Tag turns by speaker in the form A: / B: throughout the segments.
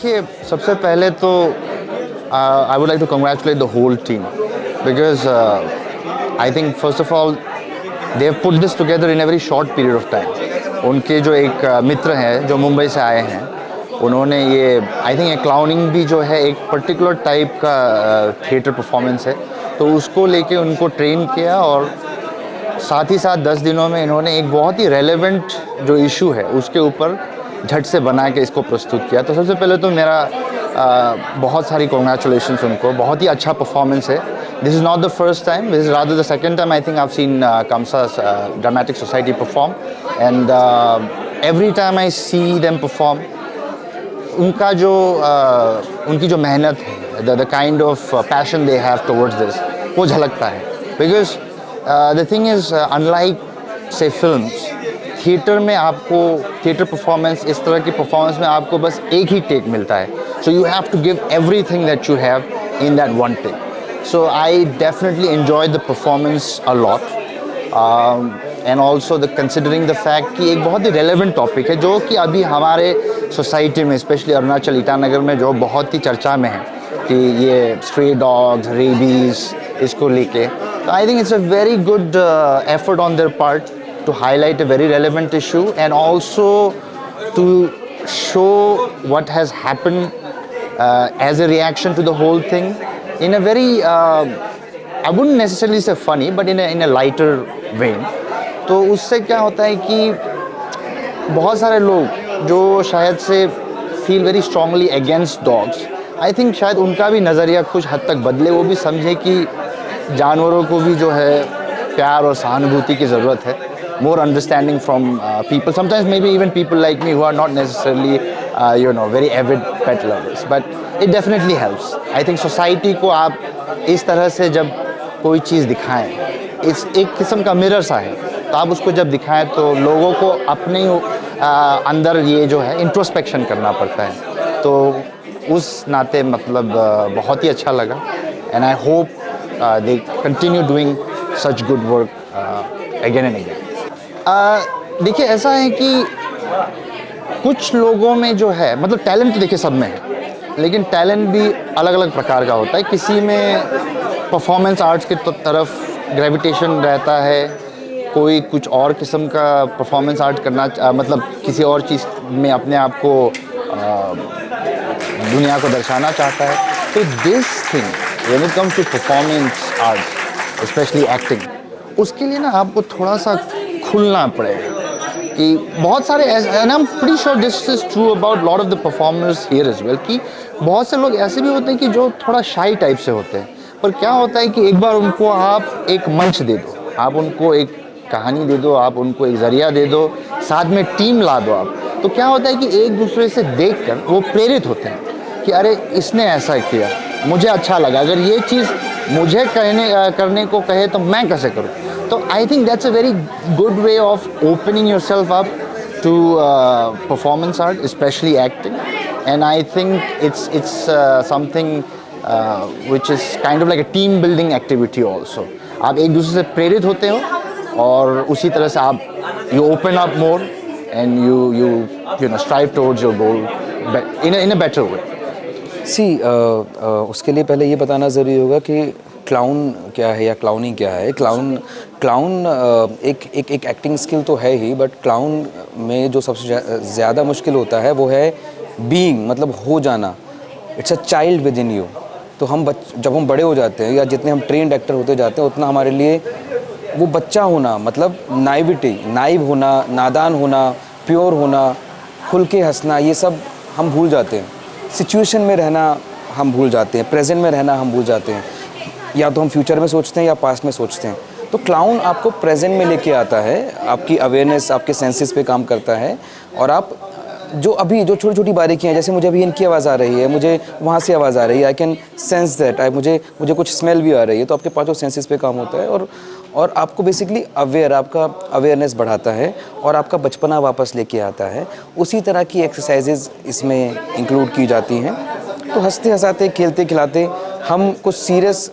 A: देखिए, सबसे पहले तो I would like to congratulate the whole team because I think first of all they have put this together in a very short period of time. उनके जो एक मित्र हैं जो मुंबई से आए हैं, उन्होंने ये आई थिंक ये क्लाउनिंग भी जो है एक पर्टिकुलर टाइप का थिएटर परफॉर्मेंस है, तो उसको लेके उनको ट्रेन किया और साथ ही साथ 10 दिनों में इन्होंने एक बहुत ही रेलेवेंट जो इशू है उसके ऊपर झट से बना के इसको प्रस्तुत किया। तो सबसे पहले तो मेरा बहुत सारी कॉन्ग्रेचुलेशंस उनको, बहुत ही अच्छा परफॉर्मेंस है। This is not the first time, this is rather the second time I think I have seen Kamsa dramatic society perform and every time I see them perform, उनका जो उनकी जो मेहनत है, the kind of passion they have towards this, वो झलकता है। Because the thing is unlike say films, theatre में आपको थिएटर परफॉर्मेंस, इस तरह की परफॉर्मेंस में आपको बस एक ही टेक मिलता है, so you have to give everything that you have in that one take. So I definitely enjoy the performance a lot and also the considering the fact कि एक बहुत ही रेलेवेंट टॉपिक है जो कि अभी हमारे सोसाइटी में, स्पेशली अरुणाचल ईटानगर में, जो बहुत ही चर्चा में है कि ये स्ट्रे डॉग्स, रेबीज़, इसको लेके। तो I think it's a very good effort on their part to highlight a very relevant issue and also to show what has happened as a reaction to the whole thing in a very I wouldn't necessarily say funny but in a lighter vein। तो उससे क्या होता है कि बहुत सारे लोग जो शायद से feel very strongly against dogs, I think शायद उनका भी नज़रिया कुछ हद तक बदले, वो भी समझे कि जानवरों को भी जो है प्यार और सहानुभूति की ज़रूरत है। More understanding from people, sometimes maybe even people like me who are not necessarily very avid pet lovers, but it definitely helps। I think society को आप इस तरह से जब कोई चीज़ दिखाएं, इस एक किस्म का मिरर सा है, तो आप उसको जब दिखाएं तो लोगों को अपने अंदर ये जो है इंट्रोस्पेक्शन करना पड़ता है। तो उस नाते मतलब बहुत ही अच्छा लगा and I hope they continue doing such good work again and again. देखिए, ऐसा है कि कुछ लोगों में जो है, मतलब टैलेंट देखिए सब में है, लेकिन टैलेंट भी अलग अलग प्रकार का होता है। किसी में परफॉर्मेंस आर्ट्स की तरफ ग्रेविटेशन रहता है, कोई कुछ और किस्म का परफॉर्मेंस आर्ट करना मतलब किसी और चीज़ में अपने आप को दुनिया को दर्शाना चाहता है। तो this thing when it comes to performance art, specially acting, उसके लिए ना आपको थोड़ा सा खुलना पड़ेगा कि बहुत सारे and I am pretty sure this is true about lot of the performers here as well, कि बहुत से लोग ऐसे भी होते हैं कि जो थोड़ा शाई टाइप से होते हैं, पर क्या होता है कि एक बार उनको आप एक मंच दे दो, आप उनको एक कहानी दे दो, आप उनको एक ज़रिया दे दो, साथ में टीम ला दो आप, तो क्या होता है कि एक दूसरे से देख कर वो प्रेरित होते हैं कि अरे इसने ऐसा किया, मुझे अच्छा लगा, अगर ये चीज़ मुझे करने को कहे तो मैं कैसे करूँ। तो I think that's a very good way of opening yourself up to performance art, specially acting, and I think it's something which is kind of like a team building activity also. आप एक दूसरे से प्रेरित होते हो और उसी तरह से आप you open up more and you strive towards your goal in a better way।
B: उसके लिए पहले ये बताना ज़रूरी होगा कि क्लाउन क्या है या क्लाउनी क्या है। क्लाउन एक एक्टिंग स्किल तो है ही, बट क्लाउन में जो सबसे ज़्यादा मुश्किल होता है वो है बीइंग, मतलब हो जाना। It's a child with in you. तो जब हम बड़े हो जाते हैं या जितने हम ट्रेंड एक्टर होते जाते हैं, उतना हमारे लिए वो बच्चा होना, मतलब नाइव होना, नादान होना, प्योर होना, खुल के हंसना, ये सब हम भूल जाते हैं। सिचुएशन में रहना हम भूल जाते हैं, प्रेजेंट में रहना हम भूल जाते हैं, या तो हम फ्यूचर में सोचते हैं या पास्ट में सोचते हैं। तो क्लाउन आपको प्रेजेंट में लेके आता है, आपकी अवेयरनेस, आपके सेंसेस पे काम करता है, और आप जो छोटी छोटी बारीकियाँ, जैसे मुझे अभी इनकी आवाज़ आ रही है, मुझे वहाँ से आवाज़ आ रही है, आई कैन सेंस दैट, मुझे कुछ स्मेल भी आ रही है, तो आपके पाँचों सेंसेस पे काम होता है और आपको बेसिकली आपका अवेयरनेस बढ़ाता है और आपका बचपना वापस लेके आता है। उसी तरह की एक्सरसाइजेज़ इसमें इंक्लूड की जाती हैं। तो हंसते हंसाते, खेलते खिलाते हम कुछ सीरियस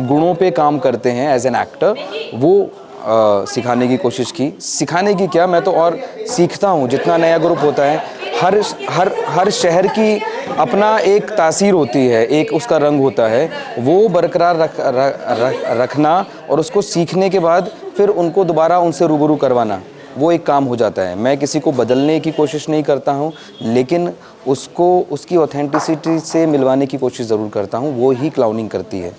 B: गुणों पे काम करते हैं एज एन एक्टर, वो सिखाने की कोशिश की। सिखाने की क्या, मैं तो और सीखता हूँ। जितना नया ग्रुप होता है, हर शहर की अपना एक तासीर होती है, एक उसका रंग होता है, वो बरकरार रखना और उसको सीखने के बाद फिर उनको दोबारा उनसे रूबरू करवाना, वो एक काम हो जाता है। मैं किसी को बदलने की कोशिश नहीं करता हूँ, लेकिन उसको उसकी ऑथेंटिसिटी से मिलवाने की कोशिश ज़रूर करता हूँ, वो ही क्लाउनिंग करती है।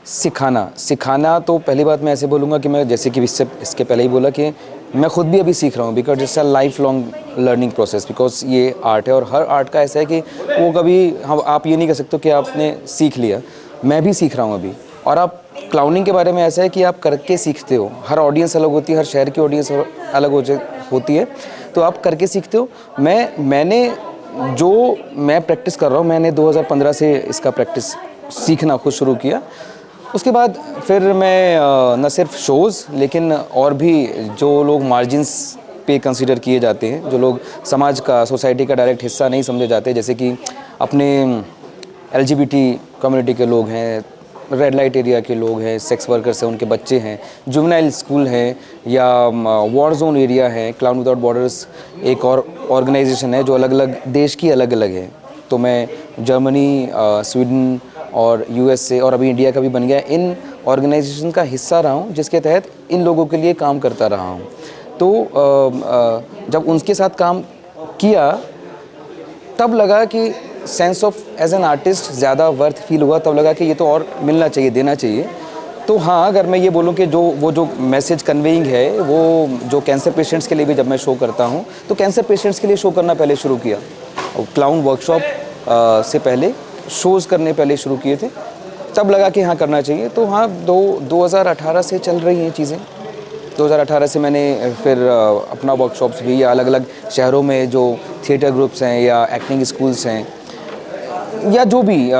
B: सिखाना तो पहली बात मैं ऐसे बोलूँगा कि मैं जैसे कि इसके पहले ही बोला कि मैं खुद भी अभी सीख रहा हूँ, because it's a life long learning process, because ये आर्ट है और हर आर्ट का ऐसा है कि वो कभी हम आप ये नहीं कह सकते कि आपने सीख लिया। मैं भी सीख रहा हूँ अभी। और आप क्लाउनिंग के बारे में ऐसा है कि आप करके सीखते हो। हर ऑडियंस अलग होती है, हर शहर की ऑडियंस अलग होती है, तो आप करके सीखते हो। मैं प्रैक्टिस कर रहा हूँ, मैंने 2015 से इसका प्रैक्टिस सीखना खुद शुरू किया। उसके बाद फिर मैं न सिर्फ शोज़, लेकिन और भी जो लोग मार्जिन्स पे कंसीडर किए जाते हैं, जो लोग समाज का, सोसाइटी का डायरेक्ट हिस्सा नहीं समझे जाते, जैसे कि अपने LGBT कम्युनिटी के लोग हैं, रेड लाइट एरिया के लोग हैं, सेक्स वर्कर्स हैं, उनके बच्चे हैं, जुवेनाइल स्कूल हैं, या वॉर जोन एरिया है। क्लाउन विदाउट बॉर्डर्स एक और ऑर्गेनाइजेशन है जो अलग अलग देश की अलग अलग है। तो मैं जर्मनी, स्वीडन और USA और अभी इंडिया का भी बन गया, इन ऑर्गेनाइजेशन का हिस्सा रहा हूँ, जिसके तहत इन लोगों के लिए काम करता रहा हूँ। तो जब उनके साथ काम किया तब लगा कि sense of as an artist ज़्यादा वर्थ फील हुआ। तब लगा कि ये तो और मिलना चाहिए, देना चाहिए। तो हाँ, अगर मैं ये बोलूँ कि जो मैसेज कन्वेइंग है, वो जो कैंसर पेशेंट्स के लिए भी जब मैं शो करता हूँ, तो कैंसर पेशेंट्स के लिए शो करना पहले शुरू किया। क्लाउन वर्कशॉप से पहले शोज़ करने पहले शुरू किए थे, तब लगा कि हाँ करना चाहिए। तो हाँ, 2018 से चल रही हैं चीज़ें। 2018 से मैंने फिर अपना वर्कशॉप्स भी, या अलग अलग शहरों में जो थिएटर ग्रुप्स हैं या एक्टिंग स्कूल्स हैं, या जो भी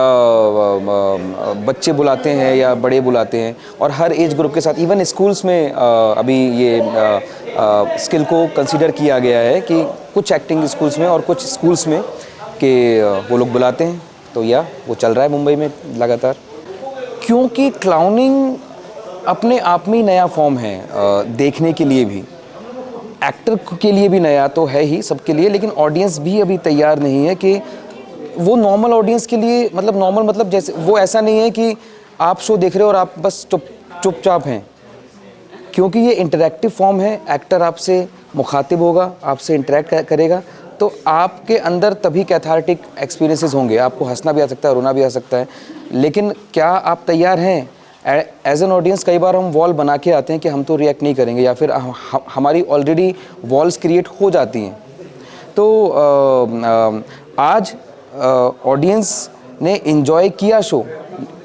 B: बच्चे बुलाते हैं या बड़े बुलाते हैं, और हर एज ग्रुप के साथ, इवन स्कूल्स में अभी ये स्किल को कंसीडर किया गया है कि कुछ एक्टिंग स्कूल्स में और कुछ स्कूल्स में कि वो लोग बुलाते हैं। तो वो चल रहा है मुंबई में लगातार, क्योंकि क्लाउनिंग अपने आप में ही नया फॉर्म है, देखने के लिए भी, एक्टर के लिए भी नया तो है ही सबके लिए, लेकिन ऑडियंस भी अभी तैयार नहीं है कि वो नॉर्मल ऑडियंस के लिए, मतलब नॉर्मल मतलब जैसे वो ऐसा नहीं है कि आप शो देख रहे हो और आप बस चुपचाप हैं, क्योंकि ये इंटरैक्टिव फॉर्म है। एक्टर आपसे मुखातिब होगा, आपसे इंटरैक्ट करेगा, तो आपके अंदर तभी कैथार्टिक एक्सपीरियंसेस होंगे। आपको हंसना भी आ सकता है, रोना भी आ सकता है, लेकिन क्या आप तैयार हैं? एज एन ऑडियंस कई बार हम वॉल बना के आते हैं कि हम तो रिएक्ट नहीं करेंगे, या फिर हमारी ऑलरेडी वॉल्स क्रिएट हो जाती हैं। तो आज ऑडियंस ने इन्जॉय किया शो,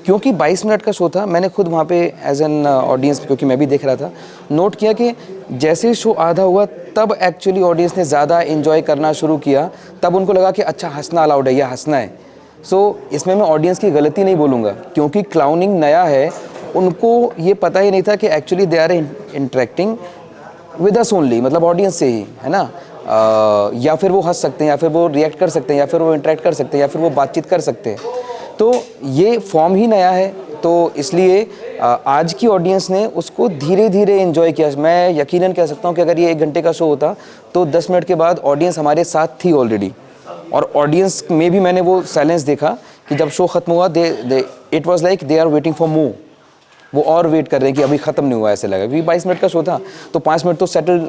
B: क्योंकि 22 मिनट का शो था। मैंने खुद वहाँ पे एज एन ऑडियंस, क्योंकि मैं भी देख रहा था, नोट किया कि जैसे शो आधा हुआ तब एक्चुअली ऑडियंस ने ज़्यादा इन्जॉय करना शुरू किया। तब उनको लगा कि अच्छा, हंसना अलाउड है या हंसना है। सो इसमें मैं ऑडियंस की गलती नहीं बोलूँगा, क्योंकि क्लाउनिंग नया है, उनको ये पता ही नहीं था कि actually they are interacting with us only, मतलब ऑडियंस से ही, है ना। या फिर वो हंस सकते हैं, या फिर वो रिएक्ट कर सकते हैं, या फिर वो इंटरेक्ट कर सकते हैं, या फिर वो बातचीत कर सकते हैं। तो ये फॉर्म ही नया है, तो इसलिए आज की ऑडियंस ने उसको धीरे धीरे एंजॉय किया। मैं यकीनन कह सकता हूँ कि अगर ये 1 घंटे का शो होता तो 10 मिनट के बाद ऑडियंस हमारे साथ थी ऑलरेडी, और ऑडियंस में भी मैंने वो साइलेंस देखा कि जब शो खत्म हुआ, it was like they are waiting for more. वो और वेट कर रहे हैं कि अभी ख़त्म नहीं हुआ, ऐसे लगा, क्योंकि 22 मिनट का शो था, तो 5 मिनट तो सेटल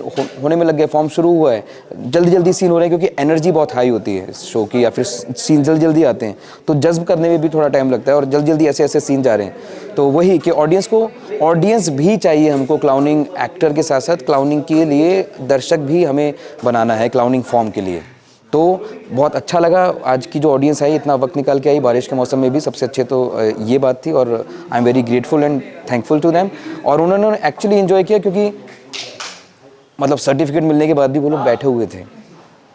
B: होने में लग गए, फॉर्म शुरू हुआ है, जल्दी जल्दी सीन हो रहे हैं, क्योंकि एनर्जी बहुत हाई होती है इस शो की, या फिर सीन जल्दी जल्दी आते हैं, तो जज्ब करने में भी थोड़ा टाइम लगता है, और जल्दी जल्दी ऐसे ऐसे सीन जा रहे हैं। तो वही कि ऑडियंस भी चाहिए हमको, क्लाउनिंग एक्टर के साथ साथ क्लाउनिंग के लिए दर्शक भी हमें बनाना है, क्लाउनिंग फॉर्म के लिए। तो बहुत अच्छा लगा आज की जो ऑडियंस आई, इतना वक्त निकाल के आई बारिश के मौसम में भी, सबसे अच्छे तो ये बात थी, और I am very grateful and thankful to them. और उन्होंने एक्चुअली एंजॉय किया, क्योंकि मतलब सर्टिफिकेट मिलने के बाद भी वो लोग बैठे हुए थे,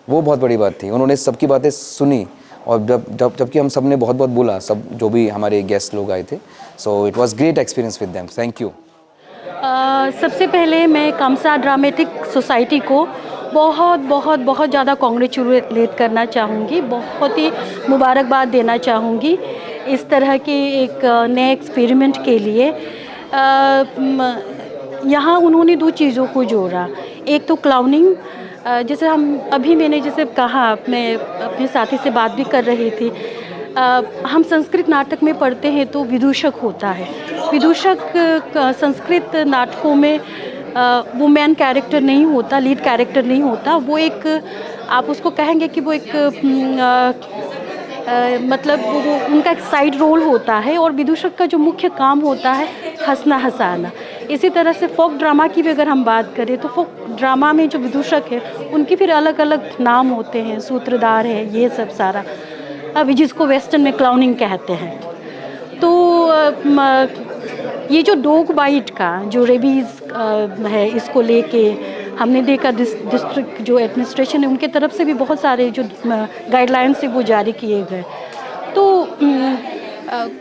B: वो बहुत बड़ी बात थी। उन्होंने सबकी बातें सुनी, और जबकि हम सब ने बहुत बहुत बोला, सब जो भी हमारे गेस्ट लोग आए थे। So it was great experience with them. Thank you.
C: सबसे पहले मैं कामसा ड्रामेटिक सोसाइटी को बहुत ज़्यादा कॉन्ग्रेचुलेट करना चाहूँगी, बहुत ही मुबारकबाद देना चाहूँगी इस तरह के एक नए एक्सपेरिमेंट के लिए। यहाँ उन्होंने 2 चीज़ों को जोड़ा, एक तो क्लाउनिंग जैसे मैंने जैसे कहा, मैं अपने साथी से बात भी कर रही थी, हम संस्कृत नाटक में पढ़ते हैं तो विदूषक होता है। विदूषक संस्कृत नाटकों में वो मेन कैरेक्टर नहीं होता, लीड कैरेक्टर नहीं होता। वो एक, आप उसको कहेंगे कि वो एक मतलब वो उनका एक साइड रोल होता है, और विदूषक का जो मुख्य काम होता है हंसना हंसाना। इसी तरह से फोक ड्रामा की भी अगर हम बात करें तो फोक ड्रामा में जो विदूषक है उनके फिर अलग अलग नाम होते हैं, सूत्रधार है, ये सब सारा, अभी जिसको वेस्टर्न में क्लाउनिंग कहते हैं। तो ये जो डॉग बाइट का जो रेबीज़ है, इसको लेके हमने देखा डिस्ट्रिक्ट जो एडमिनिस्ट्रेशन है उनके तरफ से भी बहुत सारे जो गाइडलाइंस है वो जारी किए गए। तो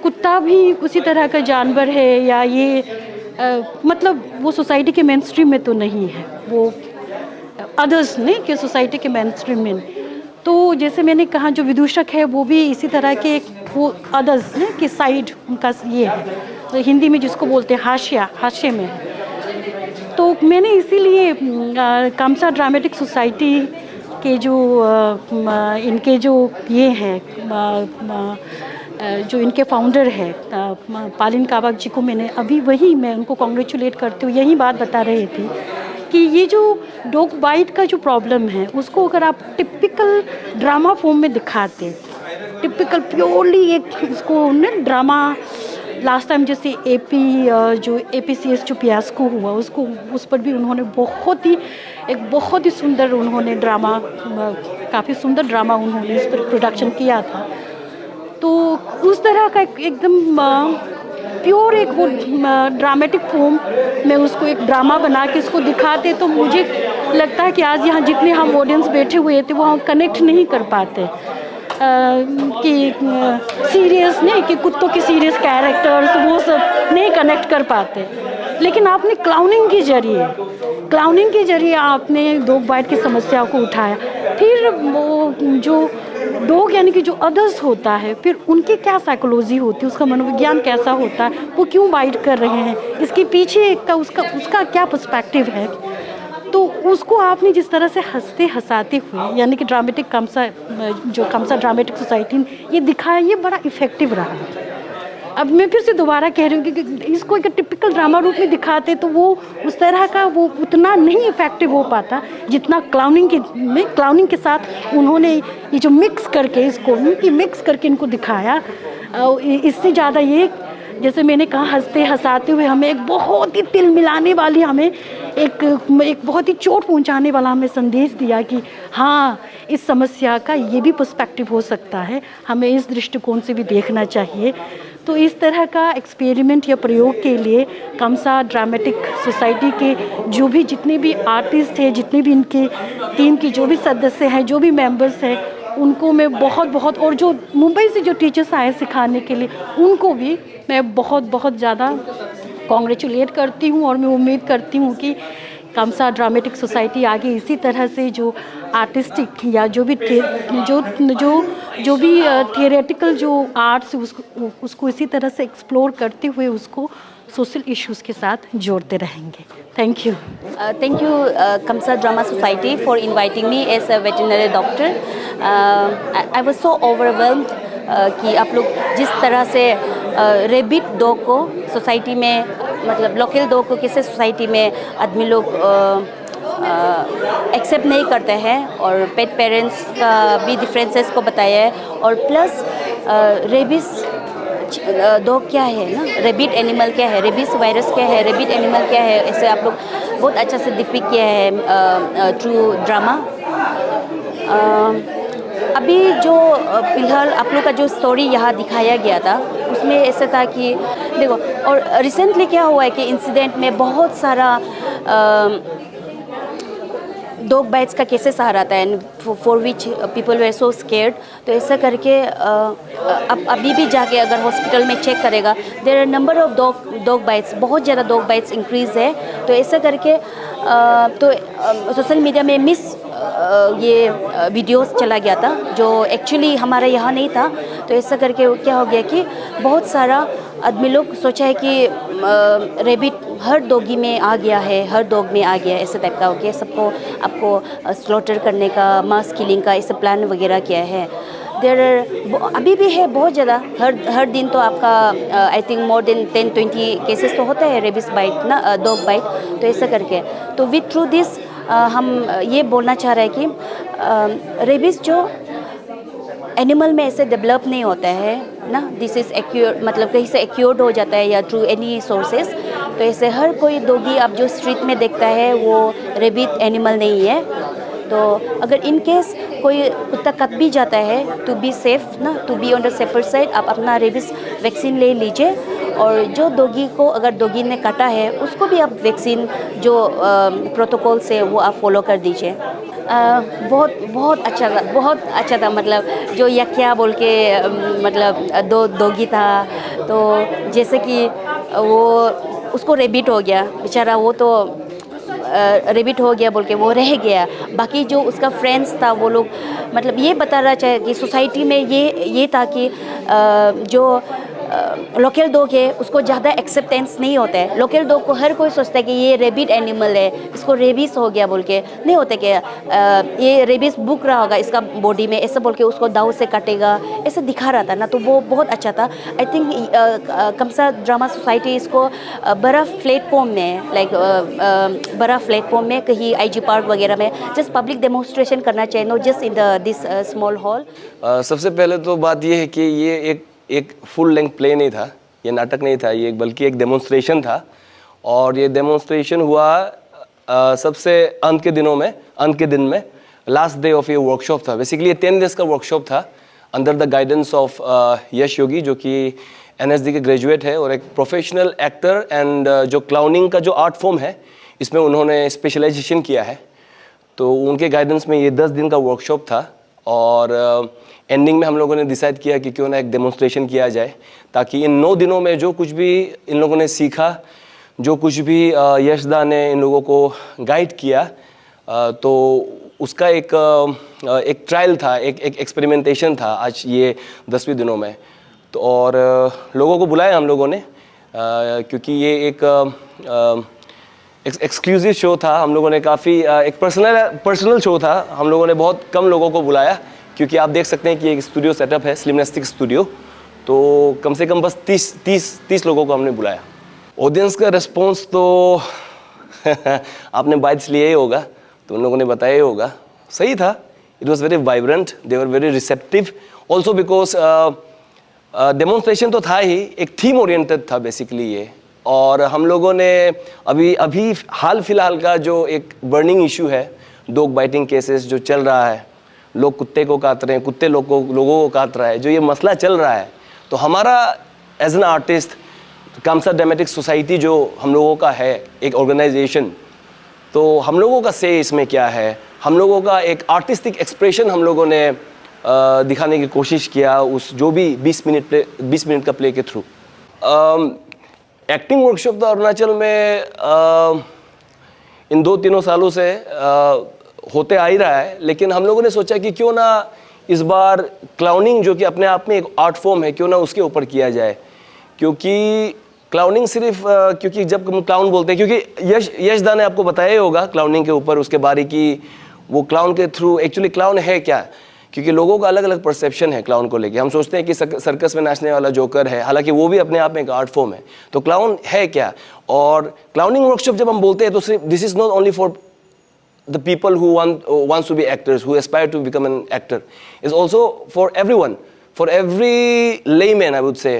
C: कुत्ता भी उसी तरह का जानवर है, या ये मतलब वो सोसाइटी के मेन स्ट्रीम में तो नहीं है, वो अदर्स नहीं कि सोसाइटी के मेन स्ट्रीम में। तो जैसे मैंने कहा, जो विदूषक है वो भी इसी तरह के वो अदर्स ने कि साइड उनका ये है, तो हिंदी में जिसको बोलते हैं हास्य में है। तो मैंने इसीलिए कामसा ड्रामेटिक सोसाइटी के जो इनके जो ये हैं जो इनके फाउंडर है पालिन काबक जी को मैं उनको कॉन्ग्रेचुलेट करती हूँ। यही बात बता रही थी कि ये जो डॉग बाइट का जो प्रॉब्लम है उसको अगर आप टिपिकल ड्रामा फॉर्म में दिखाते, टिपिकल प्योरली एक उसको ना ड्रामा, लास्ट टाइम जैसे APCS जो पियास्को हुआ उसको, उस पर भी उन्होंने बहुत ही सुंदर उन्होंने ड्रामा, काफ़ी सुंदर ड्रामा उन्होंने इस पर प्रोडक्शन किया था। तो उस तरह का एकदम प्योर एक वो ड्रामेटिक फॉर्म में उसको एक ड्रामा बना के इसको दिखाते, तो मुझे लगता है कि आज यहाँ जितने हम ऑडियंस बैठे हुए थे वो हम कनेक्ट नहीं कर पाते कि सीरियस नहीं, कि कुत्तों के सीरियस कैरेक्टर्स वो सब नहीं कनेक्ट कर पाते। लेकिन आपने क्लाउनिंग के जरिए आपने डॉग बाइट की समस्या को उठाया। फिर वो जो डॉग यानी कि जो अदर्स होता है, फिर उनकी क्या साइकोलॉजी होती है, उसका मनोविज्ञान कैसा होता है, वो क्यों बाइट कर रहे हैं, इसके पीछे का उसका क्या पर्सपेक्टिव है, तो उसको आपने जिस तरह से हंसते हंसाते हुए यानी कि कामसा ड्रामेटिक सोसाइटी ने ये दिखाया, ये बड़ा इफ़ेक्टिव रहा। अब मैं फिर से दोबारा कह रही हूँ कि इसको एक टिपिकल ड्रामा रूप में दिखाते तो वो उस तरह का वो उतना नहीं इफ़ेक्टिव हो पाता जितना क्लाउनिंग के साथ उन्होंने ये जो मिक्स करके इनको दिखाया। इससे ज़्यादा ये, जैसे मैंने कहा, हंसते हंसाते हुए हमें एक बहुत ही तिल मिलाने वाली, हमें एक बहुत ही चोट पहुंचाने वाला हमें संदेश दिया कि हाँ, इस समस्या का ये भी पर्सपेक्टिव हो सकता है, हमें इस दृष्टिकोण से भी देखना चाहिए। तो इस तरह का एक्सपेरिमेंट या प्रयोग के लिए कामसा ड्रामेटिक सोसाइटी के जितने भी आर्टिस्ट हैं, जितने भी इनके टीम की जो भी सदस्य हैं, जो भी मेंबर्स हैं, उनको मैं बहुत, और जो मुंबई से जो टीचर्स आए सिखाने के लिए, उनको भी मैं बहुत ज़्यादा कॉन्ग्रेचुलेट करती हूँ। और मैं उम्मीद करती हूँ कि कामसा ड्रामेटिक सोसाइटी आगे इसी तरह से जो आर्टिस्टिक या जो भी थियोरेटिकल जो आर्ट्स उसको इसी तरह से एक्सप्लोर करते हुए उसको सोशल इश्यूज़ के साथ जोड़ते रहेंगे। Thank you.
D: Thank you, Kamsa Drama Society, for inviting me as a veterinary doctor. I was so overwhelmed कि आप लोग जिस तरह से रेबिट डॉग को सोसाइटी में, मतलब लोकल डॉग को कैसे सोसाइटी में आदमी लोग एक्सेप्ट नहीं करते हैं, और पेट पेरेंट्स का भी डिफरेंसेस को बताया है, और प्लस रेबिस डॉग क्या है ना, रेबिट एनिमल क्या है, रेबिस वायरस क्या है, रेबिट एनिमल क्या है, ऐसे आप लोग बहुत अच्छा से डिपिक्ट किया है थ्रू ड्रामा। अभी जो फिलहाल आप लोग का जो स्टोरी यहाँ दिखाया गया था उसमें ऐसा था कि देखो, और रिसेंटली क्या हुआ है कि इंसिडेंट में बहुत सारा डॉग बाइट्स का केसेस आ रहा था, for which people were so scared. तो ऐसा करके अब अभी भी जाके अगर हॉस्पिटल में चेक करेगा, there are number of dog bites, बहुत ज़्यादा डॉग बाइट्स इंक्रीज़ है। तो ऐसा करके तो सोशल मीडिया में ये वीडियोस चला गया था जो एक्चुअली हमारे यहाँ नहीं था। तो ऐसा करके क्या हो गया कि बहुत सारा आदमी लोग सोचा है कि रेबिट हर डॉगी में आ गया है, हर डॉग में आ गया है, ऐसे टाइप का हो गया सबको, आपको स्लॉटर करने का, मास किलिंग का ऐसे प्लान वगैरह किया है। अभी भी है बहुत ज़्यादा, हर दिन तो आपका I think more than 10-20 cases तो होता है रेबिस बाइट ना, डॉग बाइट। तो ऐसा करके तो विथ थ्रू दिस हम ये बोलना चाह रहे हैं कि रेबिस जो एनिमल में ऐसे डेवलप नहीं होता है ना, दिस इज़ एक्योर, मतलब कहीं से एक्योर्ड हो जाता है या थ्रू एनी सोर्सेस। तो ऐसे हर कोई डॉगी आप जो स्ट्रीट में देखता है वो रेबिट एनिमल नहीं है। तो अगर इन केस कोई कुत्ता कट भी जाता है, टू बी सेफ ना, to be on the safer side, आप अपना रेबिस वैक्सीन ले लीजिए। और जो डॉगी को अगर डॉगी ने काटा है उसको भी आप वैक्सीन जो प्रोटोकॉल से वो आप फॉलो कर दीजिए। बहुत अच्छा था मतलब जो यक्या बोल के मतलब दो डॉगी था, तो जैसे कि वो उसको रेबिट हो गया बेचारा, वो तो रेबिट हो गया बोल के वो रह गया। बाकी जो उसका फ्रेंड्स था वो लोग मतलब ये बता रहा चाहिए कि सोसाइटी में ये था कि जो लोकल डॉग है उसको ज़्यादा एक्सेप्टेंस नहीं होता है। लोकल डॉग को हर कोई सोचता है कि ये रेबिट एनिमल है, इसको रेबिस हो गया बोल के, नहीं होता कि ये रेबिस बुक रहा होगा इसका बॉडी में, ऐसे बोल के उसको दाव से काटेगा, ऐसे दिखा रहा था ना, तो वो बहुत अच्छा था। आई थिंक कमसा ड्रामा सोसाइटी इसको बड़ा प्लेटफॉर्म में बड़ा प्लेटफॉर्म में कहीं IG पार्क वगैरह में जस्ट पब्लिक डेमोन्स्ट्रेशन करना चाहिए, not just in this small hall.
E: सबसे पहले तो बात ये है कि ये एक फुल लेंथ प्ले नहीं था, ये नाटक नहीं था, ये बल्कि एक डेमोन्स्ट्रेशन था। और ये डेमोन्स्ट्रेशन हुआ सबसे अंत के दिन में लास्ट डे ऑफ ये वर्कशॉप था। बेसिकली ये 10 डेज का वर्कशॉप था अंडर द गाइडेंस ऑफ यश योगी, जो कि NSD के ग्रेजुएट है और एक प्रोफेशनल एक्टर एंड जो क्लाउनिंग का जो आर्ट फॉर्म है इसमें उन्होंने स्पेशलाइजेशन किया है। तो उनके गाइडेंस में ये 10 दिन का वर्कशॉप था। और एंडिंग में हम लोगों ने डिसाइड किया कि क्यों ना एक डेमोन्स्ट्रेशन किया जाए, ताकि इन 9 दिनों में जो कुछ भी इन लोगों ने सीखा, जो कुछ भी यशदा ने इन लोगों को गाइड किया, तो उसका एक ट्रायल था, एक एक्सपेरिमेंटेशन था आज ये 10वें दिनों में। तो और लोगों को बुलाया हम लोगों ने क्योंकि ये एक एक्सक्लूसिव शो था। हम लोगों ने काफ़ी एक पर्सनल शो था। हम लोगों ने बहुत कम लोगों को बुलाया क्योंकि आप देख सकते हैं कि एक स्टूडियो सेटअप है, स्लिमनेस्टिक स्टूडियो, तो कम से कम बस 30 लोगों को हमने बुलाया। ऑडियंस का रिस्पॉन्स तो आपने बाइट्स लिए ही होगा तो उन लोगों ने बताया ही होगा, सही था। It was very vibrant, they were very receptive also because demonstration तो था ही, एक थीम ओरिएंटेड था बेसिकली ये। और हम लोगों ने अभी हाल फिलहाल का जो एक बर्निंग इशू है, डॉग बाइटिंग केसेस जो चल रहा है, लोग कुत्ते को काट रहे हैं, कुत्ते लोगों को काट रहा है, जो ये मसला चल रहा है, तो हमारा as an artist Kamsa dramatic society जो हम लोगों का है एक ऑर्गेनाइजेशन, तो हम लोगों का से इसमें क्या है, हम लोगों का एक आर्टिस्टिक एक्सप्रेशन हम लोगों ने दिखाने की कोशिश किया उस जो भी 20 मिनट का प्ले के थ्रू। एक्टिंग वर्कशॉप तो अरुणाचल में इन 2-3 सालों से होते आ ही रहा है, लेकिन हम लोगों ने सोचा कि क्यों ना इस बार क्लाउनिंग जो कि अपने आप में एक आर्ट फॉर्म है, क्यों ना उसके ऊपर किया जाए। क्योंकि क्लाउनिंग सिर्फ क्योंकि जब हम क्लाउन बोलते हैं, क्योंकि यशदा ने आपको बताया ही होगा क्लाउनिंग के ऊपर उसके बारे की, वो क्लाउन के थ्रू एक्चुअली क्लाउन है क्या, क्योंकि लोगों का अलग अलग परसेप्शन है क्लाउन को लेके। हम सोचते हैं कि सर्कस में नाचने वाला जोकर है, हालांकि वो भी अपने आप में एक आर्ट फॉर्म है। तो क्लाउन है क्या, और क्लाउनिंग वर्कशॉप जब हम बोलते हैं तो सिर्फ this is not only for the people who wants to be actors, who aspire to become an actor, is also for everyone, for every layman I would say,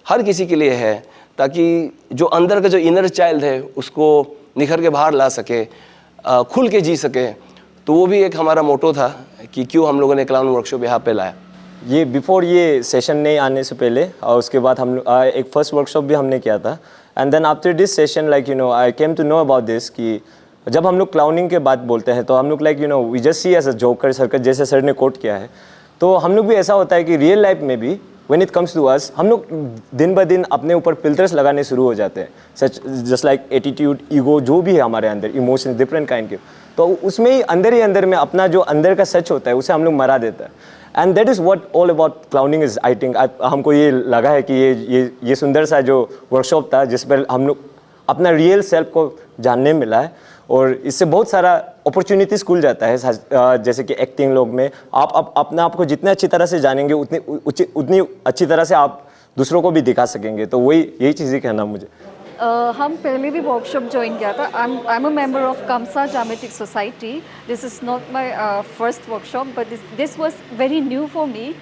E: हर किसी के लिए है, ताकि जो अंदर का जो इनर चाइल्ड है उसको निखर के बाहर ला सके, खुल के जी सके। तो वो भी एक हमारा मोटो था कि क्यों हम लोगों ने क्लाउन वर्कशॉप यहाँ पे लाया।
F: ये बिफोर ये सेशन नहीं आने से पहले और उसके बाद हम एक फर्स्ट वर्कशॉप भी हमने किया था। And then after this session like you know I came to know about this कि जब हम लोग क्लाउनिंग के बात बोलते हैं तो हम लोग like you know we just see as a joker circus, जैसे सर ने कोट किया है, तो हम लोग भी ऐसा होता है कि रियल लाइफ में भी when it comes to us हम लोग दिन ब दिन अपने ऊपर फिल्टर्स लगाने शुरू हो जाते हैं, सच जस्ट लाइक एटीट्यूड, ईगो, जो भी है हमारे अंदर, इमोशंस डिफरेंट काइंड के, तो उसमें ही अंदर में अपना जो अंदर का सच होता है उसे हम लोग मरा देता है। And that is what all about clowning is. I think हमको ये लगा है कि ये सुंदर सा जो वर्कशॉप था जिस पर हम लोग अपना रियल सेल्फ को जानने मिला है और इससे बहुत सारा अपॉर्चुनिटीज खुल जाता है जैसे कि एक्टिंग लोग में आप अपने आप को जितने अच्छी तरह से जानेंगे उतनी अच्छी तरह से आप दूसरों को भी दिखा सकेंगे। तो यही चीज़ ही कहना मुझे।
G: हम पहले भी वर्कशॉप ज्वाइन किया था। I am a member of Kamsa dramatic society. This is not my first workshop but this was very new for me,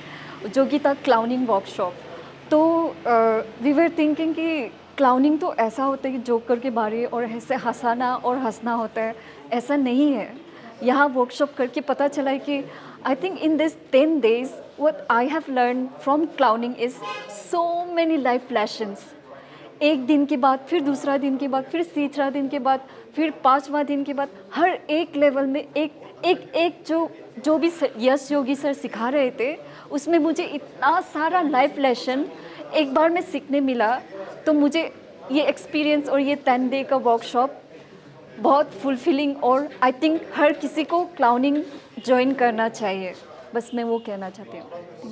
G: जो कि था क्लाउनिंग वर्कशॉप। तो वी वर थिंकिंग कि क्लाउनिंग तो ऐसा होता है कि जोकर के बारे और ऐसे हंसाना और हंसना होता है, ऐसा नहीं है। यहाँ वर्कशॉप करके पता चला है कि I think in this 10 days what I have learn from clowning is so many life lessons. एक दिन के बाद, फिर दूसरा दिन के बाद, फिर तीसरा दिन के बाद, फिर 5वां दिन के बाद, हर एक लेवल में एक जो भी यश योगी सर सिखा रहे थे, उसमें मुझे इतना सारा लाइफ लेसन एक बार में सीखने मिला। तो मुझे ये एक्सपीरियंस और ये 10 day का वर्कशॉप बहुत फुलफिलिंग, और आई थिंक हर किसी को क्लाउनिंग ज्वाइन करना चाहिए। बस मैं वो कहना चाहती हूँ। Thank you.